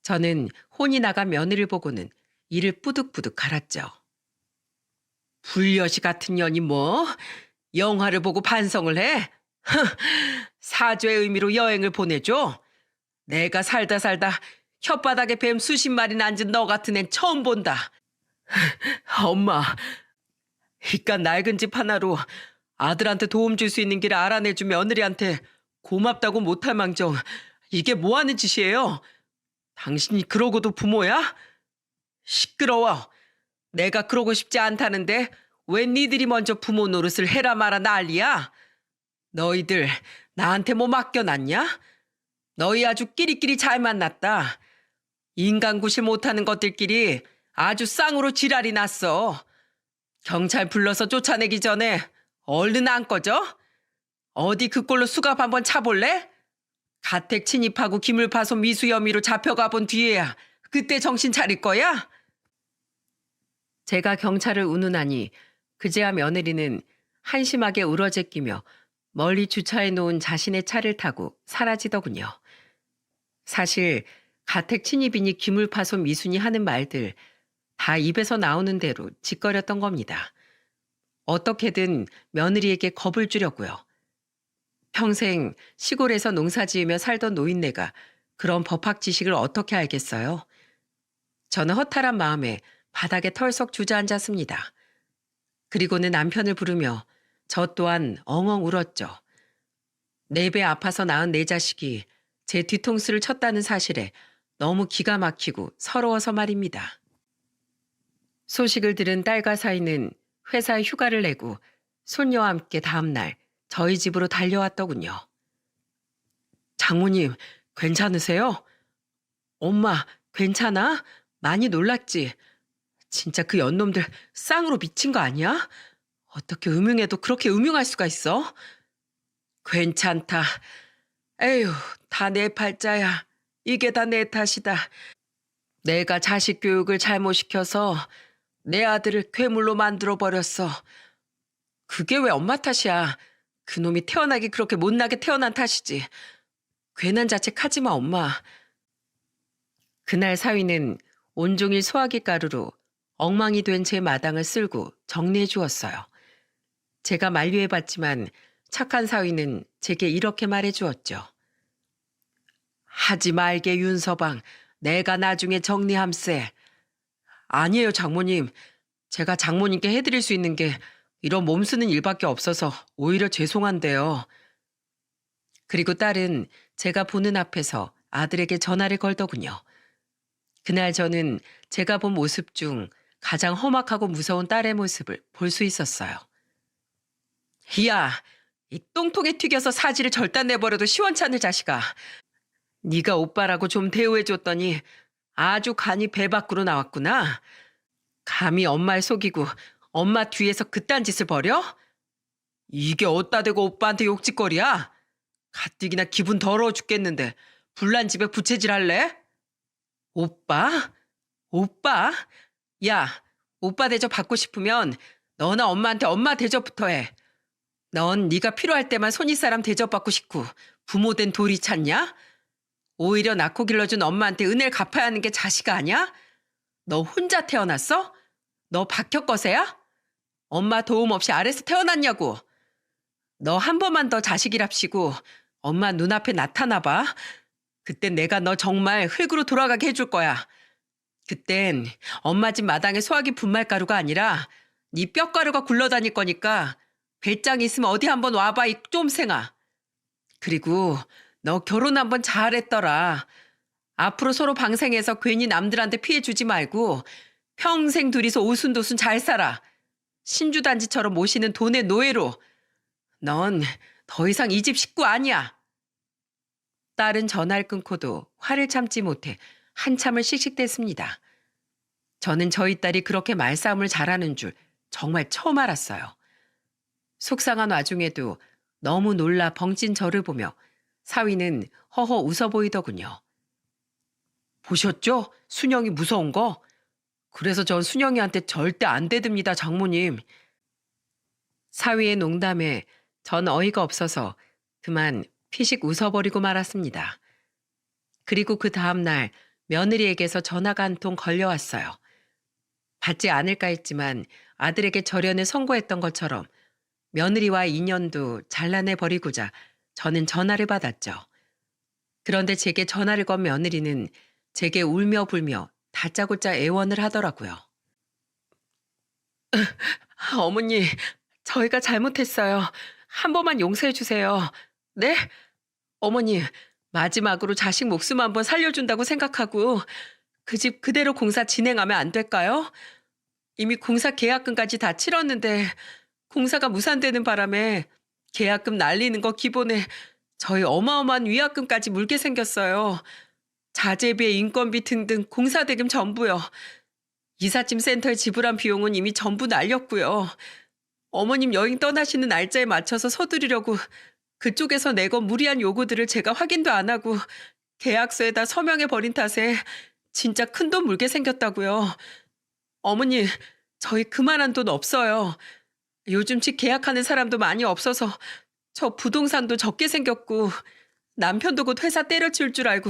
저는 혼이 나간 며느리를 보고는 이를 뿌득뿌득 갈았죠. 불려시 같은 년이 뭐? 영화를 보고 반성을 해? 사죄의 의미로 여행을 보내줘? 내가 살다 혓바닥에 뱀 수십 마리나 앉은 너 같은 앤 처음 본다. 엄마, 이깟 낡은 집 하나로 아들한테 도움 줄 수 있는 길을 알아내준 며느리한테 고맙다고 못할 망정 이게 뭐하는 짓이에요? 당신이 그러고도 부모야? 시끄러워. 내가 그러고 싶지 않다는데 왜 니들이 먼저 부모 노릇을 해라 마라 난리야? 너희들 나한테 뭐 맡겨놨냐? 너희 아주 끼리끼리 잘 만났다. 인간구실 못하는 것들끼리 아주 쌍으로 지랄이 났어. 경찰 불러서 쫓아내기 전에 얼른 안 꺼져? 어디 그 꼴로 수갑 한번 차볼래? 가택 침입하고 기물파손 미수 혐의로 잡혀가 본 뒤에야 그때 정신 차릴 거야? 제가 경찰을 운운하니 그제야 며느리는 한심하게 울어제끼며 멀리 주차해 놓은 자신의 차를 타고 사라지더군요. 사실 가택 침입이니 기물파손 미수니 하는 말들 다 입에서 나오는 대로 짓거렸던 겁니다. 어떻게든 며느리에게 겁을 주려고요. 평생 시골에서 농사지으며 살던 노인네가 그런 법학 지식을 어떻게 알겠어요? 저는 허탈한 마음에 바닥에 털썩 주저앉았습니다. 그리고는 남편을 부르며 저 또한 엉엉 울었죠. 4배 아파서 낳은 내 자식이 제 뒤통수를 쳤다는 사실에 너무 기가 막히고 서러워서 말입니다. 소식을 들은 딸과 사위는 회사에 휴가를 내고 손녀와 함께 다음날 저희 집으로 달려왔더군요. 장모님, 괜찮으세요? 엄마, 괜찮아? 많이 놀랐지? 진짜 그 연놈들 쌍으로 미친 거 아니야? 어떻게 음흉해도 그렇게 음흉할 수가 있어? 괜찮다. 에휴, 다 내 팔자야. 이게 다 내 탓이다. 내가 자식 교육을 잘못 시켜서 내 아들을 괴물로 만들어버렸어. 그게 왜 엄마 탓이야. 그놈이 태어나기 그렇게 못나게 태어난 탓이지. 괜한 자책하지 마, 엄마. 그날 사위는 온종일 소화기 가루로 엉망이 된 제 마당을 쓸고 정리해 주었어요. 제가 만류해봤지만 착한 사위는 제게 이렇게 말해 주었죠. 하지 말게 윤서방, 내가 나중에 정리함세. 아니에요 장모님. 제가 장모님께 해드릴 수 있는 게 이런 몸 쓰는 일밖에 없어서 오히려 죄송한데요. 그리고 딸은 제가 보는 앞에서 아들에게 전화를 걸더군요. 그날 저는 제가 본 모습 중 가장 험악하고 무서운 딸의 모습을 볼 수 있었어요. 야, 이 똥통에 튀겨서 사지를 절단 내버려도 시원찮을 자식아. 네가 오빠라고 좀 대우해줬더니 아주 간이 배 밖으로 나왔구나. 감히 엄마를 속이고 엄마 뒤에서 그딴 짓을 벌여? 이게 어따 대고 오빠한테 욕짓거리야? 가뜩이나 기분 더러워 죽겠는데 불난 집에 부채질 할래? 오빠? 오빠? 야, 오빠 대접 받고 싶으면 너나 엄마한테 엄마 대접부터 해. 넌 네가 필요할 때만 손윗사람 대접받고 싶고 부모 된 돌이 찾냐? 오히려 낳고 길러준 엄마한테 은혜를 갚아야 하는 게 자식 아니야? 너 혼자 태어났어? 너 박혁거세야? 엄마 도움 없이 아래서 태어났냐고. 너 한 번만 더 자식이랍시고 엄마 눈앞에 나타나봐. 그땐 내가 너 정말 흙으로 돌아가게 해줄 거야. 그땐 엄마 집 마당에 소화기 분말가루가 아니라 네 뼈가루가 굴러다닐 거니까 배짱 있으면 어디 한번 와봐 이 쫌생아. 그리고 너 결혼 한번 잘했더라. 앞으로 서로 방생해서 괜히 남들한테 피해 주지 말고 평생 둘이서 오순도순 잘 살아. 신주단지처럼 모시는 돈의 노예로. 넌 더 이상 이 집 식구 아니야. 딸은 전화를 끊고도 화를 참지 못해 한참을 씩씩댔습니다. 저는 저희 딸이 그렇게 말싸움을 잘하는 줄 정말 처음 알았어요. 속상한 와중에도 너무 놀라 벙찐 저를 보며 사위는 허허 웃어 보이더군요. 보셨죠? 순영이 무서운 거? 그래서 전 순영이한테 절대 안 대듭니다, 장모님. 사위의 농담에 전 어이가 없어서 그만 피식 웃어버리고 말았습니다. 그리고 그 다음날 며느리에게서 전화가 한 통 걸려왔어요. 받지 않을까 했지만 아들에게 절연을 선고했던 것처럼 며느리와의 인연도 잘라내버리고자 저는 전화를 받았죠. 그런데 제게 전화를 건 며느리는 제게 울며 불며 다짜고짜 애원을 하더라고요. 어머니, 저희가 잘못했어요. 한 번만 용서해 주세요. 네? 어머니, 마지막으로 자식 목숨 한번 살려준다고 생각하고 그 집 그대로 공사 진행하면 안 될까요? 이미 공사 계약금까지 다 치렀는데 공사가 무산되는 바람에 계약금 날리는 거 기본에 저희 어마어마한 위약금까지 물게 생겼어요. 자재비, 인건비 등등 공사 대금 전부요. 이삿짐 센터에 지불한 비용은 이미 전부 날렸고요. 어머님 여행 떠나시는 날짜에 맞춰서 서두르려고 그쪽에서 내건 무리한 요구들을 제가 확인도 안 하고 계약서에다 서명해버린 탓에 진짜 큰돈 물게 생겼다고요. 어머니, 저희 그만한 돈 없어요. 요즘 집 계약하는 사람도 많이 없어서 저 부동산도 적게 생겼고 남편도 곧 회사 때려칠 줄 알고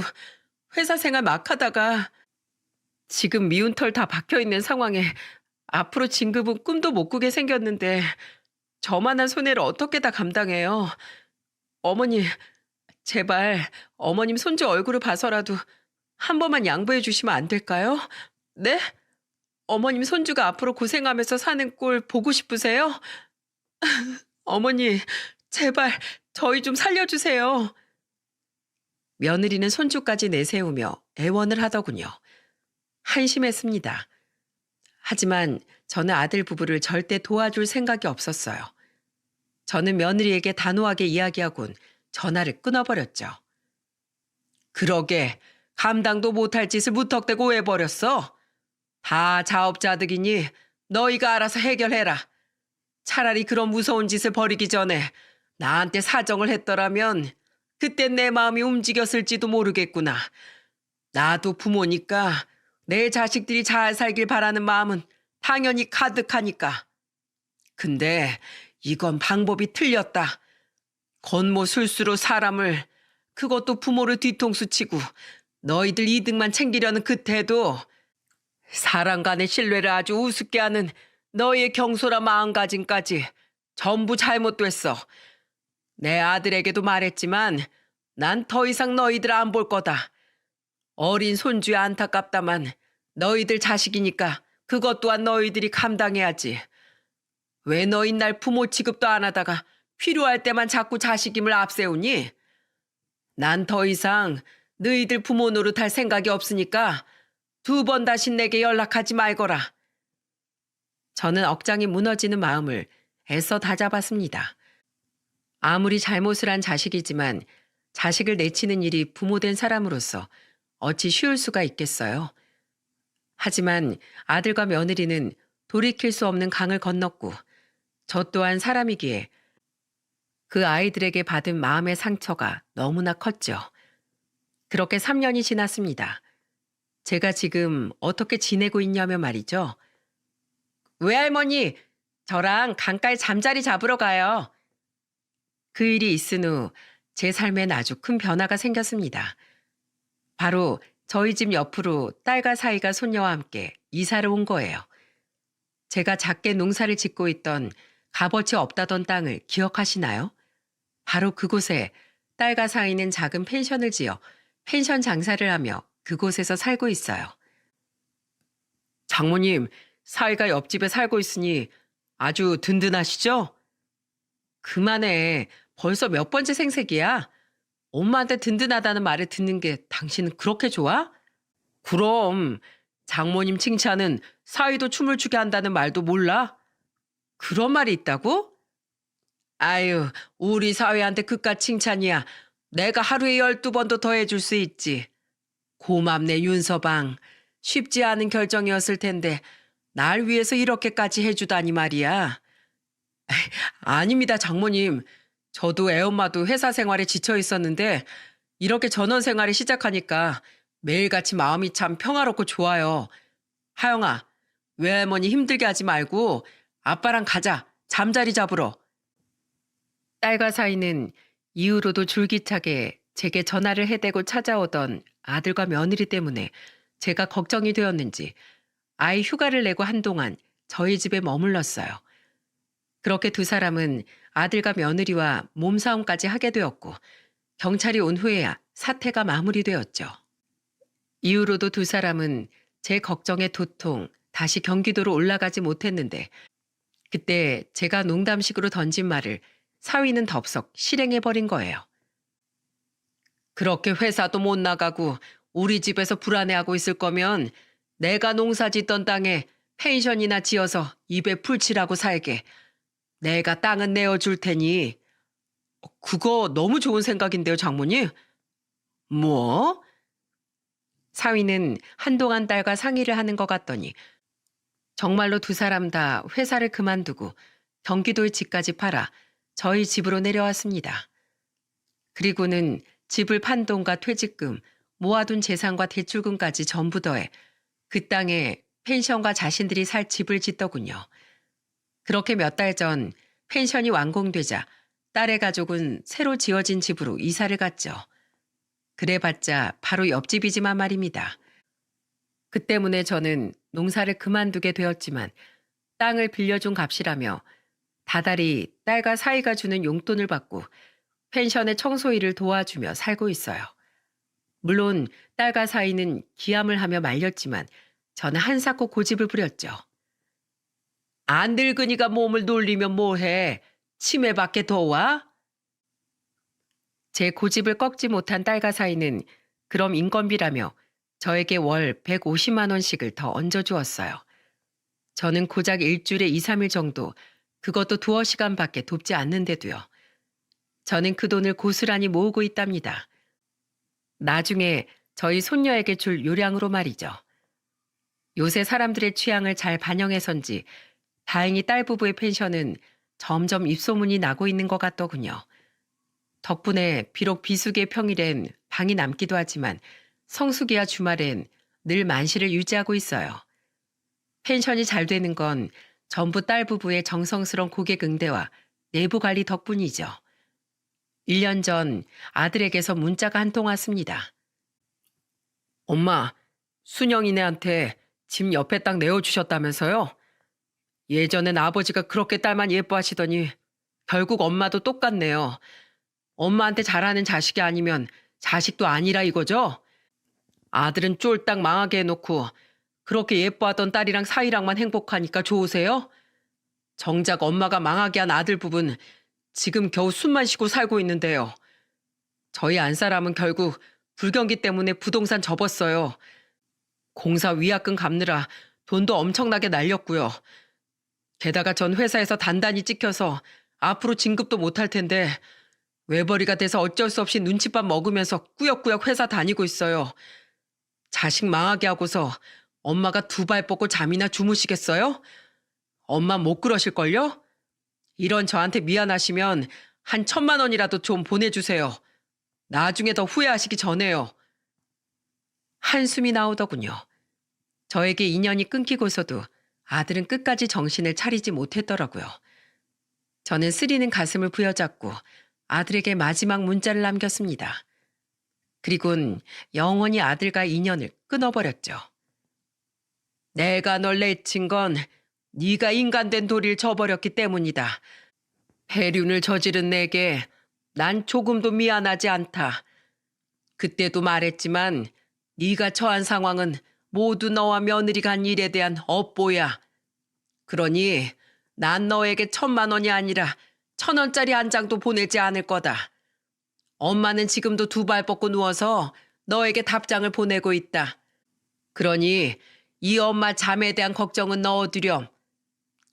회사 생활 막 하다가 지금 미운 털 다 박혀있는 상황에 앞으로 진급은 꿈도 못 꾸게 생겼는데 저만한 손해를 어떻게 다 감당해요. 어머니, 제발 어머님 손주 얼굴을 봐서라도 한 번만 양보해 주시면 안 될까요? 네? 어머님 손주가 앞으로 고생하면서 사는 꼴 보고 싶으세요? 어머니, 제발 저희 좀 살려주세요. 며느리는 손주까지 내세우며 애원을 하더군요. 한심했습니다. 하지만 저는 아들 부부를 절대 도와줄 생각이 없었어요. 저는 며느리에게 단호하게 이야기하곤 전화를 끊어버렸죠. 그러게 감당도 못할 짓을 무턱대고 왜 버렸어? 다 자업자득이니 너희가 알아서 해결해라. 차라리 그런 무서운 짓을 벌이기 전에 나한테 사정을 했더라면 그땐 내 마음이 움직였을지도 모르겠구나. 나도 부모니까 내 자식들이 잘 살길 바라는 마음은 당연히 가득하니까. 근데 이건 방법이 틀렸다. 건모 술수로 사람을, 그것도 부모를 뒤통수 치고 너희들 이득만 챙기려는 그 태도, 사람 간의 신뢰를 아주 우습게 하는 너희의 경솔한 마음가짐까지 전부 잘못됐어. 내 아들에게도 말했지만 난 더 이상 너희들 안 볼 거다. 어린 손주야 안타깝다만 너희들 자식이니까 그것 또한 너희들이 감당해야지. 왜 너희 날 부모 취급도 안 하다가 필요할 때만 자꾸 자식임을 앞세우니? 난 더 이상 너희들 부모 노릇할 생각이 없으니까 2번 다시 내게 연락하지 말거라. 저는 억장이 무너지는 마음을 애써 다잡았습니다. 아무리 잘못을 한 자식이지만 자식을 내치는 일이 부모된 사람으로서 어찌 쉬울 수가 있겠어요. 하지만 아들과 며느리는 돌이킬 수 없는 강을 건넜고 저 또한 사람이기에 그 아이들에게 받은 마음의 상처가 너무나 컸죠. 그렇게 3년이 지났습니다. 제가 지금 어떻게 지내고 있냐면 말이죠. 외할머니, 저랑 강가에 잠자리 잡으러 가요. 그 일이 있은 후 제 삶엔 아주 큰 변화가 생겼습니다. 바로 저희 집 옆으로 딸과 사이가 손녀와 함께 이사를 온 거예요. 제가 작게 농사를 짓고 있던 값어치 없다던 땅을 기억하시나요? 바로 그곳에 딸과 사이는 작은 펜션을 지어 펜션 장사를 하며 그곳에서 살고 있어요. 장모님, 사이가 옆집에 살고 있으니 아주 든든하시죠? 그만해. 벌써 몇 번째 생색이야? 엄마한테 든든하다는 말을 듣는 게 당신은 그렇게 좋아? 그럼 장모님 칭찬은 사위도 춤을 추게 한다는 말도 몰라? 그런 말이 있다고? 아유, 우리 사위한테 그깟 칭찬이야. 내가 하루에 12번도 더 해줄 수 있지. 고맙네, 윤서방. 쉽지 않은 결정이었을 텐데 날 위해서 이렇게까지 해주다니 말이야. 아닙니다, 장모님. 저도 애엄마도 회사 생활에 지쳐 있었는데 이렇게 전원 생활을 시작하니까 매일같이 마음이 참 평화롭고 좋아요. 하영아, 외할머니 힘들게 하지 말고 아빠랑 가자. 잠자리 잡으러. 딸과 사이는 이후로도 줄기차게 제게 전화를 해대고 찾아오던 아들과 며느리 때문에 제가 걱정이 되었는지 아이 휴가를 내고 한동안 저희 집에 머물렀어요. 그렇게 두 사람은 아들과 며느리와 몸싸움까지 하게 되었고 경찰이 온 후에야 사태가 마무리되었죠. 이후로도 두 사람은 제 걱정에 도통 다시 경기도로 올라가지 못했는데 그때 제가 농담식으로 던진 말을 사위는 덥석 실행해버린 거예요. 그렇게 회사도 못 나가고 우리 집에서 불안해하고 있을 거면 내가 농사 짓던 땅에 펜션이나 지어서 입에 풀칠하고 살게. 내가 땅은 내어줄 테니. 그거 너무 좋은 생각인데요, 장모님? 뭐? 사위는 한동안 딸과 상의를 하는 것 같더니 정말로 두 사람 다 회사를 그만두고 경기도의 집까지 팔아 저희 집으로 내려왔습니다. 그리고는 집을 판 돈과 퇴직금, 모아둔 재산과 대출금까지 전부 더해 그 땅에 펜션과 자신들이 살 집을 짓더군요. 그렇게 몇 달 전 펜션이 완공되자 딸의 가족은 새로 지어진 집으로 이사를 갔죠. 그래봤자 바로 옆집이지만 말입니다. 그 때문에 저는 농사를 그만두게 되었지만 땅을 빌려준 값이라며 다달이 딸과 사이가 주는 용돈을 받고 펜션의 청소 일을 도와주며 살고 있어요. 물론 딸과 사이는 기함을 하며 말렸지만 저는 한사코 고집을 부렸죠. 안 늙으니까 몸을 놀리면 뭐해? 치매밖에 더 와? 제 고집을 꺾지 못한 딸과 사이는 그럼 인건비라며 저에게 월 150만 원씩을 더 얹어주었어요. 저는 고작 일주일에 2, 3일 정도, 그것도 두어 시간밖에 돕지 않는데도요. 저는 그 돈을 고스란히 모으고 있답니다. 나중에 저희 손녀에게 줄 요량으로 말이죠. 요새 사람들의 취향을 잘 반영해서인지 다행히 딸 부부의 펜션은 점점 입소문이 나고 있는 것 같더군요. 덕분에 비록 비수기의 평일엔 방이 남기도 하지만 성수기와 주말엔 늘 만실을 유지하고 있어요. 펜션이 잘 되는 건 전부 딸 부부의 정성스러운 고객 응대와 내부 관리 덕분이죠. 1년 전 아들에게서 문자가 한 통 왔습니다. 엄마, 순영이네한테 집 옆에 딱 내어주셨다면서요? 예전엔 아버지가 그렇게 딸만 예뻐하시더니 결국 엄마도 똑같네요. 엄마한테 잘하는 자식이 아니면 자식도 아니라 이거죠? 아들은 쫄딱 망하게 해놓고 그렇게 예뻐하던 딸이랑 사이랑만 행복하니까 좋으세요? 정작 엄마가 망하게 한 아들 부분 지금 겨우 숨만 쉬고 살고 있는데요. 저희 안사람은 결국 불경기 때문에 부동산 접었어요. 공사 위약금 갚느라 돈도 엄청나게 날렸고요. 게다가 전 회사에서 단단히 찍혀서 앞으로 진급도 못할 텐데 외벌이가 돼서 어쩔 수 없이 눈칫밥 먹으면서 꾸역꾸역 회사 다니고 있어요. 자식 망하게 하고서 엄마가 두 발 뻗고 잠이나 주무시겠어요? 엄마 못 그러실걸요? 이런 저한테 미안하시면 한 1,000만 원이라도 좀 보내주세요. 나중에 더 후회하시기 전에요. 한숨이 나오더군요. 저에게 인연이 끊기고서도 아들은 끝까지 정신을 차리지 못했더라고요. 저는 쓰리는 가슴을 부여잡고 아들에게 마지막 문자를 남겼습니다. 그리곤 영원히 아들과 인연을 끊어버렸죠. 내가 널 내친 건 네가 인간된 도리를 저버렸기 때문이다. 폐륜을 저지른 내게 난 조금도 미안하지 않다. 그때도 말했지만 네가 처한 상황은 모두 너와 며느리가 한 일에 대한 업보야. 그러니 난 너에게 1,000만 원이 아니라 1,000원짜리 한 장도 보내지 않을 거다. 엄마는 지금도 두 발 뻗고 누워서 너에게 답장을 보내고 있다. 그러니 이 엄마 잠에 대한 걱정은 넣어두렴.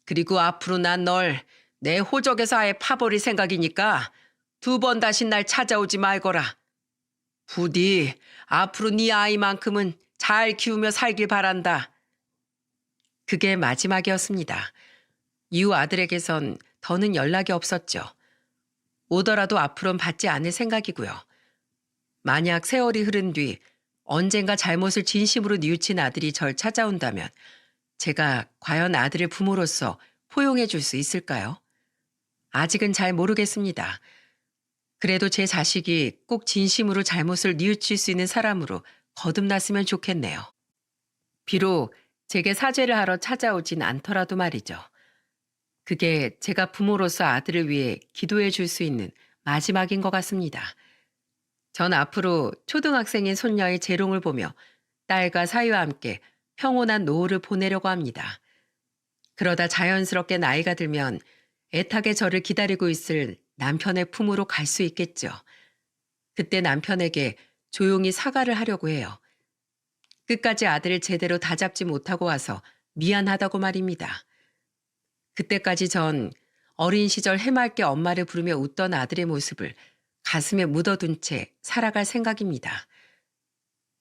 그리고 앞으로 난 널 내 호적에서 아예 파버릴 생각이니까 2번 다시 날 찾아오지 말거라. 부디 앞으로 네 아이만큼은 잘 키우며 살길 바란다. 그게 마지막이었습니다. 이후 아들에게선 더는 연락이 없었죠. 오더라도 앞으로는 받지 않을 생각이고요. 만약 세월이 흐른 뒤 언젠가 잘못을 진심으로 뉘우친 아들이 절 찾아온다면 제가 과연 아들의 부모로서 포용해 줄 수 있을까요? 아직은 잘 모르겠습니다. 그래도 제 자식이 꼭 진심으로 잘못을 뉘우칠 수 있는 사람으로 거듭났으면 좋겠네요. 비록 제게 사죄를 하러 찾아오진 않더라도 말이죠. 그게 제가 부모로서 아들을 위해 기도해 줄 수 있는 마지막인 것 같습니다. 전 앞으로 초등학생인 손녀의 재롱을 보며 딸과 사위와 함께 평온한 노후를 보내려고 합니다. 그러다 자연스럽게 나이가 들면 애타게 저를 기다리고 있을 남편의 품으로 갈 수 있겠죠. 그때 남편에게 조용히 사과를 하려고 해요. 끝까지 아들을 제대로 다잡지 못하고 와서 미안하다고 말입니다. 그때까지 전 어린 시절 해맑게 엄마를 부르며 웃던 아들의 모습을 가슴에 묻어둔 채 살아갈 생각입니다.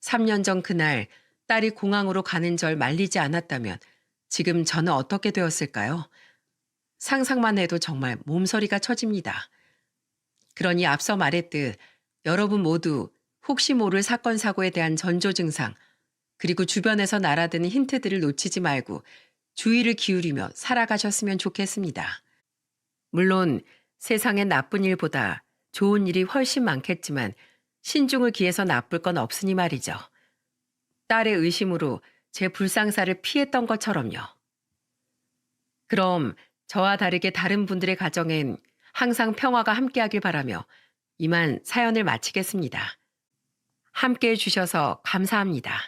3년 전 그날 딸이 공항으로 가는 절 말리지 않았다면 지금 저는 어떻게 되었을까요? 상상만 해도 정말 몸서리가 쳐집니다. 그러니 앞서 말했듯 여러분 모두 혹시 모를 사건 사고에 대한 전조 증상 그리고 주변에서 날아드는 힌트들을 놓치지 말고 주의를 기울이며 살아가셨으면 좋겠습니다. 물론 세상엔 나쁜 일보다 좋은 일이 훨씬 많겠지만 신중을 기해서 나쁠 건 없으니 말이죠. 딸의 의심으로 제 불상사를 피했던 것처럼요. 그럼 저와 다르게 다른 분들의 가정엔 항상 평화가 함께하길 바라며 이만 사연을 마치겠습니다. 함께해 주셔서 감사합니다.